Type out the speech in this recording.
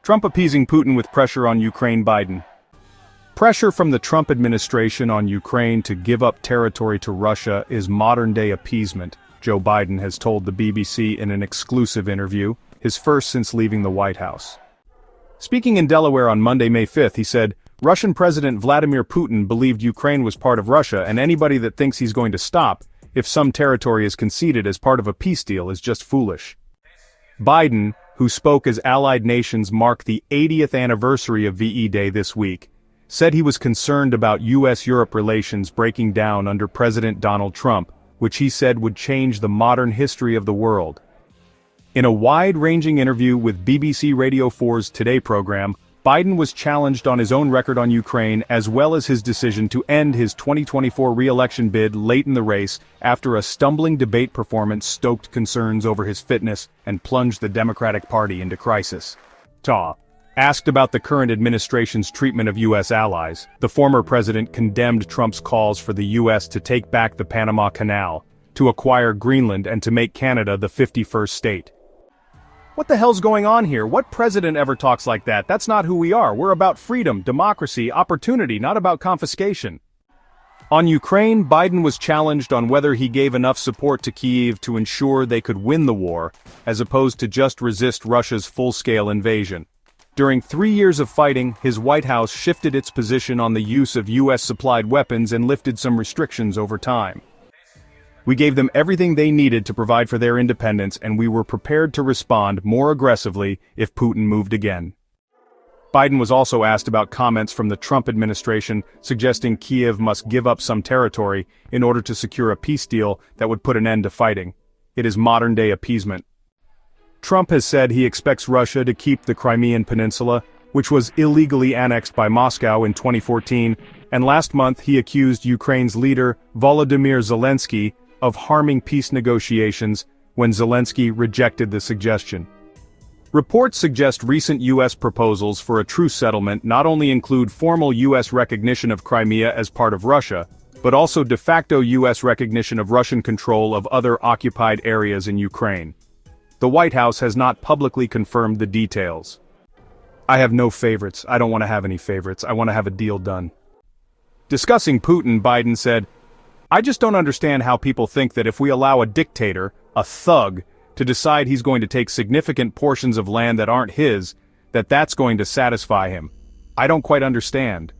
Trump appeasing Putin with pressure on Ukraine. Biden. Pressure from the Trump administration on Ukraine to give up territory to Russia is modern-day appeasement, Joe Biden has told the BBC in an exclusive interview, his first since leaving the White House. Speaking in Delaware on Monday, May 5, he said, Russian President Vladimir Putin believed Ukraine was part of Russia, and anybody that thinks he's going to stop if some territory is conceded as part of a peace deal is just foolish. Biden, who spoke as allied nations mark the 80th anniversary of VE Day this week, said he was concerned about U.S.-Europe relations breaking down under President Donald Trump, which he said would change the modern history of the world. In a wide-ranging interview with BBC Radio 4's Today program, Biden was challenged on his own record on Ukraine as well as his decision to end his 2024 re-election bid late in the race after a stumbling debate performance stoked concerns over his fitness and plunged the Democratic Party into crisis. Asked about the current administration's treatment of U.S. allies, the former president condemned Trump's calls for the U.S. to take back the Panama Canal, to acquire Greenland and to make Canada the 51st state. What the hell's going on here? What president ever talks like that? That's not who we are. We're about freedom, democracy, opportunity, not about confiscation. On Ukraine, Biden was challenged on whether he gave enough support to Kyiv to ensure they could win the war, as opposed to just resist Russia's full-scale invasion. During 3 years of fighting, his White House shifted its position on the use of U.S.-supplied weapons and lifted some restrictions over time. We gave them everything they needed to provide for their independence, and we were prepared to respond more aggressively if Putin moved again. Biden was also asked about comments from the Trump administration suggesting Kyiv must give up some territory in order to secure a peace deal that would put an end to fighting. It is modern-day appeasement. Trump has said he expects Russia to keep the Crimean Peninsula, which was illegally annexed by Moscow in 2014, and last month he accused Ukraine's leader, Volodymyr Zelensky, of harming peace negotiations when Zelensky rejected the suggestion. Reports suggest recent U.S. proposals for a truce settlement not only include formal U.S. recognition of Crimea as part of Russia, but also de facto U.S. recognition of Russian control of other occupied areas in Ukraine. The White House has not publicly confirmed the details. I have no favorites. I don't want to have any favorites. I want to have a deal done. Discussing Putin, Biden said, I just don't understand how people think that if we allow a dictator, a thug, to decide he's going to take significant portions of land that aren't his, that that's going to satisfy him. I don't quite understand.